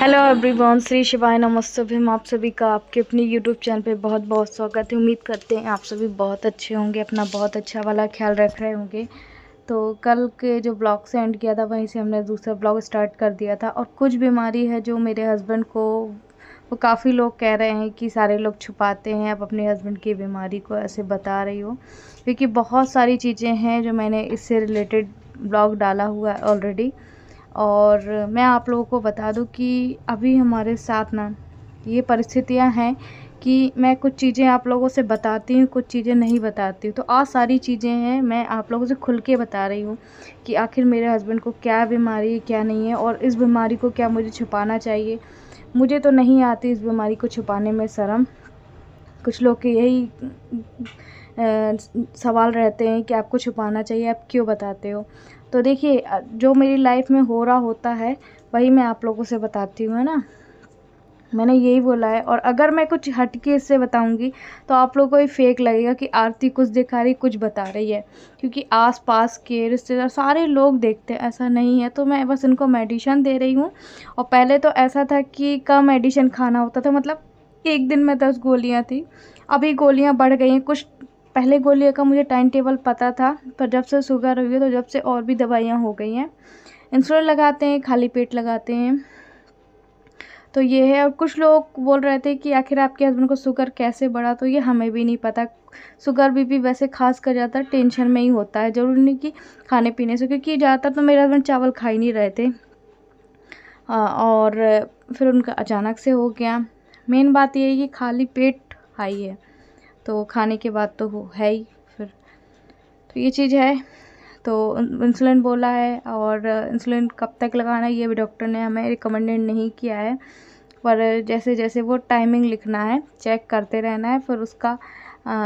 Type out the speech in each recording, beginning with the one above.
Hello everyone, Shri शिवाय नमस्तुभ्यम। आप सभी का आपके अपनी यूट्यूब चैनल पे बहुत बहुत स्वागत है। उम्मीद करते हैं आप सभी बहुत अच्छे होंगे, अपना बहुत अच्छा वाला ख्याल रख रहे होंगे। तो कल के जो ब्लॉग से एंड किया था वहीं से हमने दूसरा ब्लॉग स्टार्ट कर दिया था। और कुछ बीमारी है जो मेरे हस्बैंड को, वो काफ़ी लोग कह रहे हैं कि सारे लोग छुपाते हैं, आप अपने हस्बैंड की बीमारी को ऐसे बता रही हो, क्योंकि बहुत सारी चीज़ें हैं जो मैंने इससे रिलेटेड ब्लॉग डाला हुआ है ऑलरेडी। और मैं आप लोगों को बता दूं कि अभी हमारे साथ ना ये परिस्थितियां हैं कि मैं कुछ चीज़ें आप लोगों से बताती हूँ, कुछ चीज़ें नहीं बताती हूँ। तो आज सारी चीज़ें हैं, मैं आप लोगों से खुल के बता रही हूँ कि आखिर मेरे हस्बैंड को क्या बीमारी है, क्या नहीं है, और इस बीमारी को क्या मुझे छुपाना चाहिए। मुझे तो नहीं आती इस बीमारी को छुपाने में शर्म। कुछ लोग के यही सवाल रहते हैं कि आपको छुपाना चाहिए, आप क्यों बताते हो। तो देखिए, जो मेरी लाइफ में हो रहा होता है वही मैं आप लोगों से बताती हूँ, है ना। मैंने यही बोला है। और अगर मैं कुछ हटके इससे बताऊंगी तो आप लोगों को ही फेक लगेगा कि आरती कुछ दिखा रही, कुछ बता रही है, क्योंकि आसपास के रिश्तेदार सारे लोग देखते हैं, ऐसा नहीं है। तो मैं बस इनको मेडिसिन दे रही हूँ। और पहले तो ऐसा था कि कम मेडिसिन खाना होता था, मतलब एक दिन में 10 गोलियाँ थी। अभी गोलियाँ बढ़ गई हैं कुछ। पहले गोलियों का मुझे टाइम टेबल पता था, पर जब से शुगर हुई है तो जब से और भी दवाइयाँ हो गई हैं। इंसुलिन लगाते हैं, खाली पेट लगाते हैं। तो ये है। और कुछ लोग बोल रहे थे कि आखिर आपके हस्बैंड को शुगर कैसे बढ़ा, तो ये हमें भी नहीं पता। शुगर बीपी वैसे खास कर ज़्यादातर टेंशन में ही होता है, ज़रूरी नहीं कि खाने पीने से, क्योंकि ज़्यादातर तो मेरे हस्बैंड चावल खा ही नहीं रहे थे। और फिर उनका अचानक से हो गया। मेन बात ये है कि खाली पेट हाई है, तो खाने के बाद तो वो है ही फिर। तो ये चीज़ है। तो इंसुलिन बोला है, और इंसुलिन कब तक लगाना है ये भी डॉक्टर ने हमें रिकमेंडेड नहीं किया है। पर जैसे जैसे वो टाइमिंग लिखना है, चेक करते रहना है, फिर उसका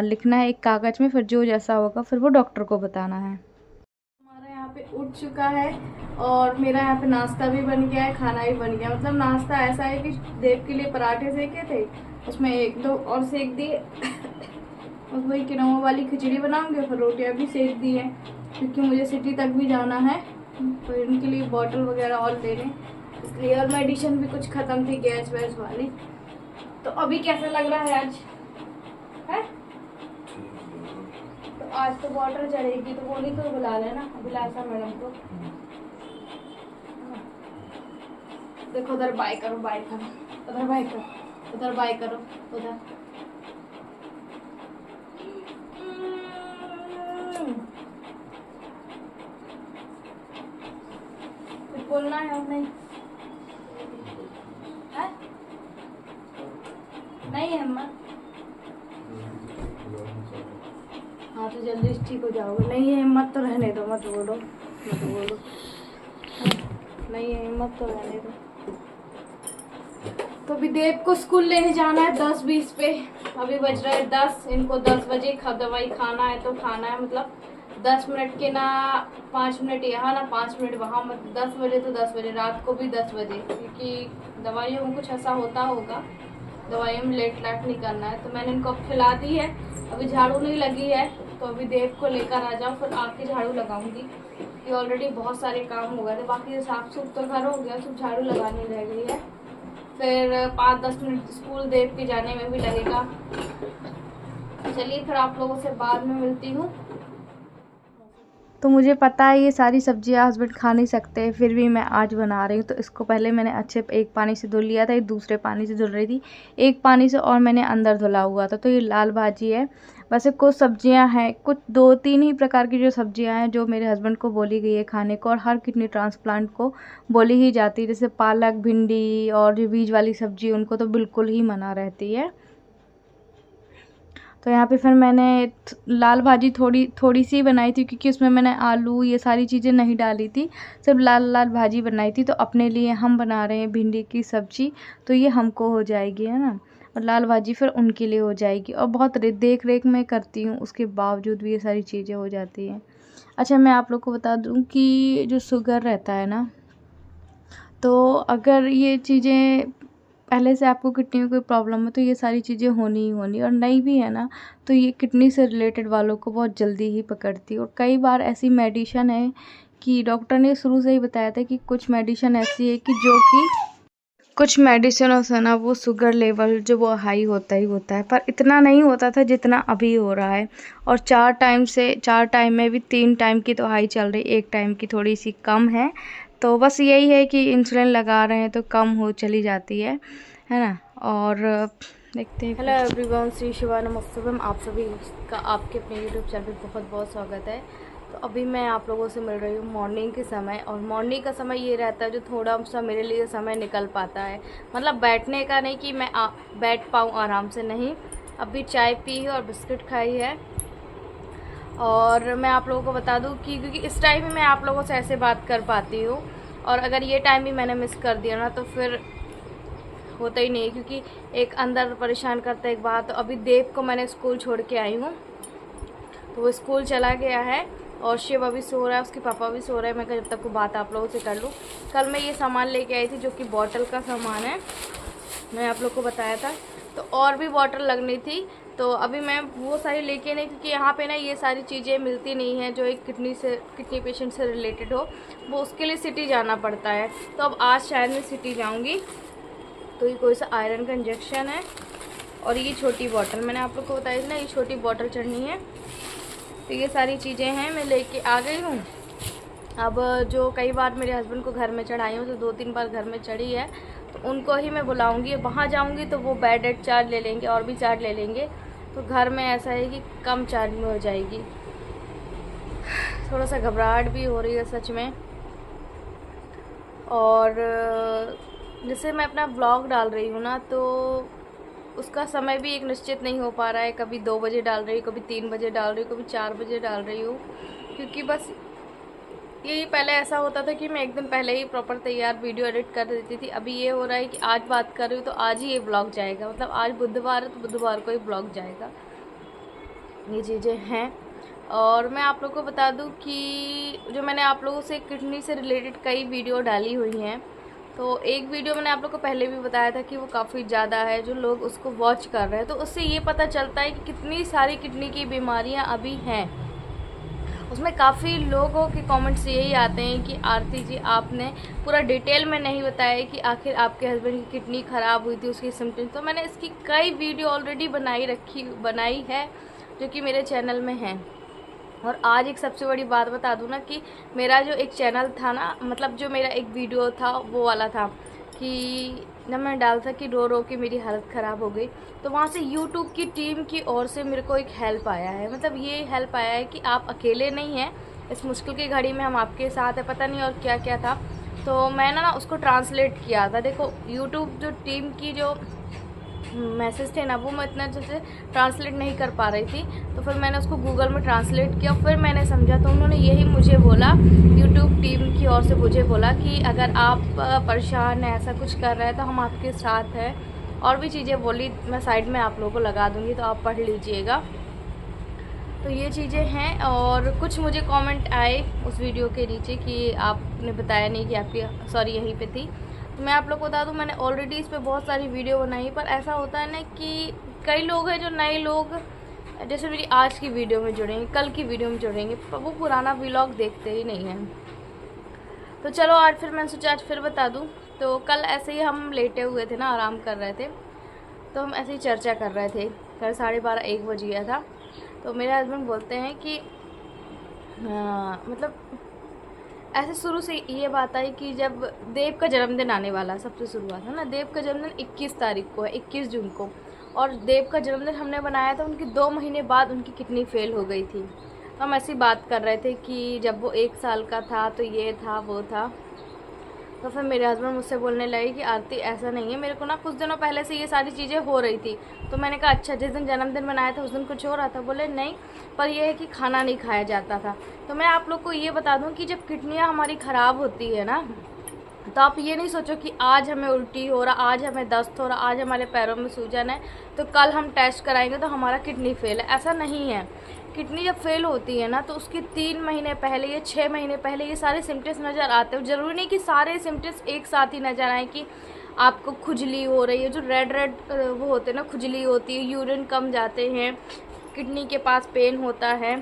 लिखना है एक कागज़ में, फिर जो जैसा होगा फिर वो डॉक्टर को बताना है। हमारा यहाँ पे उठ चुका है और मेरा यहाँ पे नाश्ता भी बन गया है, खाना भी बन गया। मतलब नाश्ता ऐसा है कि देव के लिए पराठे सेके थे, उसमें एक दो और सेक दिए और वही किनोवा वाली खिचड़ी बनाऊंगी, फिर रोटियाँ भी सेक दी हैं, क्योंकि मुझे सिटी तक भी जाना है, तो इनके लिए बॉटल वगैरह और लेने, इसलिए। और मेडिसिन भी कुछ ख़त्म थी गैस वैस वाली। तो अभी कैसा लग रहा है आज है? तो आज तो वाटर चढ़ेगी, तो वो नहीं तो बुला लेना अभिलाषा मैडम को। देखो उधर बाय करो, बाय करो, उधर बाय करो, उधर बाय करो, उधर। कुछ बोलना है और नहीं है? नहीं है अम्मा। हाँ तो जल्दी ठीक हो जाओगे। नहीं है हिम्मत तो रहने दो, मत बोलो, मत बोलो। नहीं है हिम्मत तो रहने दो। तो अभी देव को स्कूल लेने जाना है 10:20 पे। अभी बज रहा है 10। इनको 10 बजे दवाई खाना है, तो खाना है, मतलब 10 मिनट के ना 5 मिनट यहाँ ना 5 मिनट वहाँ, मतलब 10 बजे तो 10 बजे, रात को भी 10 बजे, क्योंकि दवाइयों में कुछ ऐसा होता होगा, दवाइयों में लेट नहीं करना है। तो मैंने इनको अब खिला दी है, अभी झाड़ू नहीं लगी है, तो अभी देव को लेकर आ जाओ, फिर आके झाड़ू लगाऊंगी। ये ऑलरेडी बहुत सारे काम हो गए थे, बाकी साफ सुफ तो घर हो गया, सिर्फ झाड़ू लगानी रह गई है। फिर 5-10 मिनट स्कूल देव के जाने में भी लगेगा। चलिए फिर आप लोगों से बाद में मिलती हूँ। तो मुझे पता है ये सारी सब्जियां हस्बैंड खा नहीं सकते, फिर भी मैं आज बना रही हूँ। तो इसको पहले मैंने अच्छे एक पानी से धुल लिया था, ये दूसरे पानी से धुल रही थी, एक पानी से और मैंने अंदर धुला हुआ था। तो ये लाल भाजी है। वैसे कुछ सब्जियां हैं, कुछ 2-3 ही प्रकार की जो सब्जियां हैं जो मेरे हस्बैंड को बोली गई है खाने को, और हर किडनी ट्रांसप्लांट को बोली ही जाती है, जैसे पालक, भिंडी और जो बीज वाली सब्जी, उनको तो बिल्कुल ही मना रहती है। तो यहाँ पे फिर मैंने लाल भाजी थोड़ी सी बनाई थी, क्योंकि उसमें मैंने आलू ये सारी चीज़ें नहीं डाली थी, सिर्फ लाल भाजी बनाई थी। तो अपने लिए हम बना रहे हैं भिंडी की सब्ज़ी, तो ये हमको हो जाएगी, है ना। और लाल भाजी फिर उनके लिए हो जाएगी। और बहुत देख रेख मैं करती हूँ, उसके बावजूद भी ये सारी चीज़ें हो जाती हैं। अच्छा, मैं आप लोग को बता दूँ कि जो शुगर रहता है ना, तो अगर ये चीज़ें पहले से आपको किडनी में कोई प्रॉब्लम है तो ये सारी चीज़ें होनी ही होनी, और नहीं भी है ना तो ये किडनी से रिलेटेड वालों को बहुत जल्दी ही पकड़ती है। और कई बार ऐसी मेडिसिन है कि डॉक्टर ने शुरू से ही बताया था कि कुछ मेडिसिन ऐसी है कि जो कि कुछ मेडिसिनों से ना वो शुगर लेवल जो वो हाई होता ही होता है, पर इतना नहीं होता था जितना अभी हो रहा है। और 4 टाइम में भी 3 टाइम की तो हाई चल रही, 1 टाइम की थोड़ी सी कम है। तो बस यही है कि इंसुलिन लगा रहे हैं तो कम हो चली जाती है ना। और देखते हैं। हेलो एवरीवन, श्री शिवा नमस्तुभ्यम। आप सभी का आपके अपने यूट्यूब चैनल पे बहुत बहुत स्वागत है। तो अभी मैं आप लोगों से मिल रही हूँ मॉर्निंग के समय, और मॉर्निंग का समय ये रहता है जो थोड़ा सा मेरे लिए समय निकल पाता है। मतलब बैठने का नहीं कि मैं बैठ पाऊँ आराम से, नहीं। अभी चाय पी है और बिस्किट खाई है। और मैं आप लोगों को बता दूँ कि क्योंकि इस टाइम ही मैं आप लोगों से ऐसे बात कर पाती हूँ, और अगर ये टाइम भी मैंने मिस कर दिया ना तो फिर होता ही नहीं, क्योंकि एक अंदर परेशान करता है एक बात। तो अभी देव को मैंने स्कूल छोड़ के आई हूँ, तो वो स्कूल चला गया है, और शिव अभी सो रहा है, उसके पापा भी सो रहे हैं। मैं कहा जब तक को बात आप लोगों से कर लूँ। कल मैं ये सामान लेके आई थी जो कि बॉटल का सामान है, मैं आप लोग को बताया था। तो और भी बॉटल लगनी थी, तो अभी मैं वो सारी लेके नहीं, क्योंकि यहाँ पे ना ये सारी चीज़ें मिलती नहीं हैं जो एक किडनी पेशेंट से रिलेटेड हो, वो उसके लिए सिटी जाना पड़ता है। तो अब आज शायद मैं सिटी जाऊँगी। तो ये कोई सा आयरन का इंजेक्शन है, और ये छोटी बॉटल मैंने आप लोग को बताई थी ना, ये छोटी बॉटल चढ़नी है। तो ये सारी चीज़ें हैं, मैं लेके आ गई हूँ। अब जो कई बार मेरे हस्बैंड को घर में चढ़ाई हूँ, तो 2-3 बार घर में चढ़ी है, तो उनको ही मैं बुलाऊँगी। वहाँ जाऊँगी तो वो बेड एड चार्ज ले लेंगे और भी चार्ज ले लेंगे, तो घर में ऐसा है कि कम चार्ज में हो जाएगी। थोड़ा सा घबराहट भी हो रही है सच में। और जैसे मैं अपना ब्लॉग डाल रही हूँ ना, तो उसका समय भी एक निश्चित नहीं हो पा रहा है। कभी 2 बजे डाल रही हूँ, कभी 3 बजे डाल रही हूँ, कभी 4 बजे डाल रही हूँ, क्योंकि बस यही पहले ऐसा होता था कि मैं एक दिन पहले ही प्रॉपर तैयार वीडियो एडिट कर देती थी। अभी ये हो रहा है कि आज बात कर रही हूँ तो आज ही ये ब्लॉग जाएगा, मतलब आज बुधवार है तो बुधवार को ही ब्लॉग जाएगा। ये चीज़ें हैं। और मैं आप लोगों को बता दूं कि जो मैंने आप लोगों से किडनी से रिलेटेड कई वीडियो डाली हुई हैं, तो एक वीडियो मैंने आप लोग को पहले भी बताया था कि वो काफ़ी ज़्यादा है जो लोग उसको वॉच कर रहे हैं, तो उससे ये पता चलता है कि कितनी सारी किडनी की बीमारियां अभी हैं। उसमें काफ़ी लोगों के कमेंट्स यही आते हैं कि आरती जी आपने पूरा डिटेल में नहीं बताया कि आखिर आपके हस्बैंड की किडनी ख़राब हुई थी, उसकी सिम्टम्स। तो मैंने इसकी कई वीडियो ऑलरेडी बनाई है जो कि मेरे चैनल में है। और आज एक सबसे बड़ी बात बता दूँ ना कि मेरा जो एक चैनल था ना, मतलब जो मेरा एक वीडियो था वो वाला था कि जब मैंने डाला था कि रो रो के मेरी हालत ख़राब हो गई, तो वहाँ से यूट्यूब की टीम की ओर से मेरे को एक हेल्प आया है। मतलब ये हेल्प आया है कि आप अकेले नहीं हैं, इस मुश्किल की घड़ी में हम आपके साथ है। पता नहीं और क्या क्या था, तो मैंने ना उसको ट्रांसलेट किया था। देखो यूट्यूब जो टीम की जो मैसेज थे ना, वो मैं इतना अच्छे से ट्रांसलेट नहीं कर पा रही थी, तो फिर मैंने उसको गूगल में ट्रांसलेट किया, फिर मैंने समझा। तो उन्होंने यही मुझे बोला, यूट्यूब टीम की ओर से मुझे बोला कि अगर आप परेशान हैं, ऐसा कुछ कर रहे हैं, तो हम आपके साथ हैं। और भी चीज़ें बोली, मैं साइड में आप लोगों को लगा दूँगी तो आप पढ़ लीजिएगा। तो ये चीज़ें हैं। और कुछ मुझे कमेंट आए उस वीडियो के नीचे कि आपने बताया नहीं कि आपकी सॉरी यहीं पे थी। तो मैं आप लोग को बता दूं, मैंने ऑलरेडी इस पर बहुत सारी वीडियो बनाई, पर ऐसा होता है ना कि कई लोग हैं जो नए लोग जैसे मेरी आज की वीडियो में जुड़ेंगे, कल की वीडियो में जुड़ेंगे, पर वो पुराना व्लॉग देखते ही नहीं हैं। तो चलो आज फिर मैंने सोचा आज फिर बता दूं। तो कल ऐसे ही हम लेटे हुए थे ना, आराम कर रहे थे, तो हम ऐसे ही चर्चा कर रहे थे। कल 12:30-1 बज गया था। तो मेरे हस्बैंड बोलते हैं कि मतलब ऐसे शुरू से ये बात आई कि जब देव का जन्मदिन आने वाला, सबसे शुरुआत है ना, देव का जन्मदिन 21 तारीख को है, 21 जून को। और देव का जन्मदिन हमने बनाया था, उनकी 2 महीने बाद उनकी किडनी फेल हो गई थी। तो हम ऐसी बात कर रहे थे कि जब वो 1 साल का था तो ये था वो था। तो फिर मेरे हस्बैंड मुझसे बोलने लगे कि आरती ऐसा नहीं है, मेरे को ना कुछ दिनों पहले से ये सारी चीज़ें हो रही थी। तो मैंने कहा अच्छा, जिस दिन जन्मदिन मनाया था उस दिन कुछ हो रहा था? बोले नहीं, पर यह है कि खाना नहीं खाया जाता था। तो मैं आप लोग को ये बता दूं कि जब किडनियाँ हमारी ख़राब होती है ना, तो आप ये नहीं सोचो कि आज हमें उल्टी हो रहा, आज हमें दस्त हो रहा, आज हमारे पैरों में सूजन है, तो कल हम टेस्ट कराएंगे तो हमारा किडनी फेल है। ऐसा नहीं है। किडनी जब फेल होती है ना, तो उसके 3 महीने पहले या 6 महीने पहले ये सारे सिम्टम्स नज़र आते हैं। ज़रूरी नहीं कि सारे सिम्टम्स एक साथ ही नज़र आए कि आपको खुजली हो रही है, जो रेड वो होते हैं ना, खुजली होती है, यूरिन कम जाते हैं, किडनी के पास पेन होता है,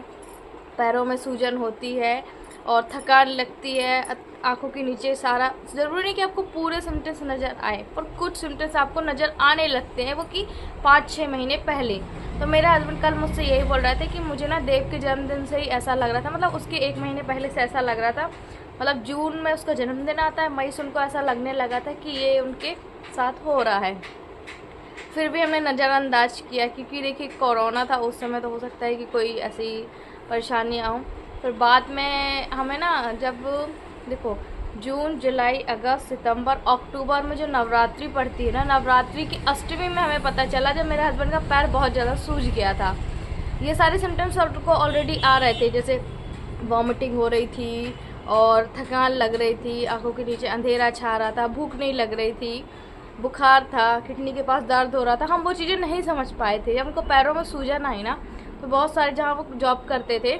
पैरों में सूजन होती है, और थकान लगती है, आंखों के नीचे सारा। ज़रूरी नहीं कि आपको पूरे सिम्टम्स नज़र आए, पर कुछ सिम्टम्स आपको नज़र आने लगते हैं, वो कि 5-6 महीने पहले। तो मेरा हस्बैंड कल मुझसे यही बोल रहे थे कि मुझे ना देव के जन्मदिन से ही ऐसा लग रहा था, मतलब उसके 1 महीने पहले से ऐसा लग रहा था। मतलब जून में उसका जन्मदिन आता है, मई से उनको ऐसा लगने लगा था कि ये उनके साथ हो रहा है। फिर भी हमने नज़रअंदाज किया, क्योंकि देखिए कोरोना था उस समय, तो हो सकता है कि कोई ऐसी परेशानियाँ हों। फिर बाद में हमें ना, जब देखो जून, जुलाई, अगस्त, सितंबर, अक्टूबर में जो नवरात्रि पड़ती है ना, नवरात्रि की अष्टमी में हमें पता चला, जब मेरे हस्बैंड का पैर बहुत ज़्यादा सूज गया था। ये सारे सिम्टम्स उनको ऑलरेडी आ रहे थे, जैसे वॉमिटिंग हो रही थी और थकान लग रही थी, आंखों के नीचे अंधेरा छा रहा था, भूख नहीं लग रही थी, बुखार था, किडनी के पास दर्द हो रहा था। हम वो चीज़ें नहीं समझ पाए थे। जब उनको पैरों में सूजन आई ना, तो बहुत सारे जहाँ वो जॉब करते थे,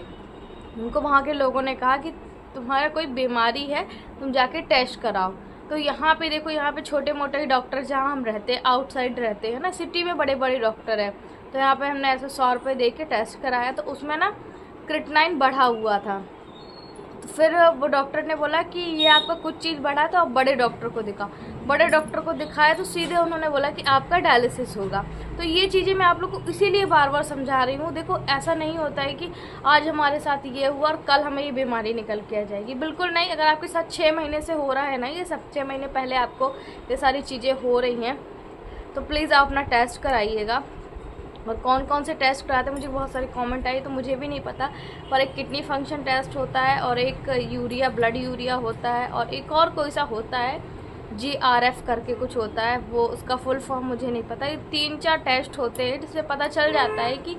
उनको वहाँ के लोगों ने कहा कि तुम्हारा कोई बीमारी है, तुम जाके टेस्ट कराओ। तो यहाँ पे देखो, यहाँ पे छोटे मोटे ही डॉक्टर, जहाँ हम रहते हैं आउटसाइड रहते हैं ना, सिटी में बड़े बड़े डॉक्टर हैं। तो यहाँ पे हमने ऐसे 100 रुपये दे के टेस्ट कराया, तो उसमें ना क्रिएटिनिन बढ़ा हुआ था। तो फिर वो डॉक्टर ने बोला कि ये आपका कुछ चीज़ बढ़ा है, तो आप बड़े डॉक्टर को दिखाओ। बड़े डॉक्टर को दिखाया तो सीधे उन्होंने बोला कि आपका डायलिसिस होगा। तो ये चीज़ें मैं आप लोग को इसीलिए बार बार समझा रही हूँ। देखो ऐसा नहीं होता है कि आज हमारे साथ ये हुआ और कल हमें ये बीमारी निकल के आ जाएगी, बिल्कुल नहीं। अगर आपके साथ 6 महीने से हो रहा है ना, ये सब 6 महीने पहले आपको ये सारी चीज़ें हो रही हैं, तो प्लीज़ आप अपना टेस्ट कराइएगा। और कौन कौन से टेस्ट कराते हैं, मुझे बहुत सारी कमेंट आई, तो मुझे भी नहीं पता, पर एक किडनी फंक्शन टेस्ट होता है और एक यूरिया, ब्लड यूरिया होता है, और एक और कोई सा होता है GRF करके कुछ होता है, वो उसका फुल फॉर्म मुझे नहीं पता। ये 3-4 टेस्ट होते हैं जिससे पता चल जाता है कि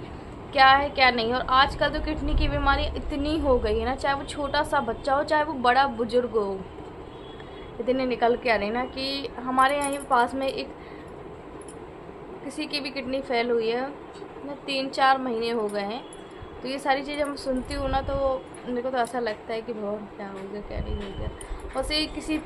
क्या है क्या नहीं। और आजकल तो किडनी की बीमारी इतनी हो गई है ना, चाहे वो छोटा सा बच्चा हो, चाहे वो बड़ा बुजुर्ग हो, इतने निकल के आ रही ना कि हमारे यहाँ पास में एक किसी की भी किडनी फेल हुई है ना, 3-4 महीने हो गए हैं। तो ये सारी चीज़ें मैं सुनती हूँ ना, तो मेरे को तो ऐसा लगता है कि भगवान क्या हो गया क्या नहीं हो गया, बस ये किसी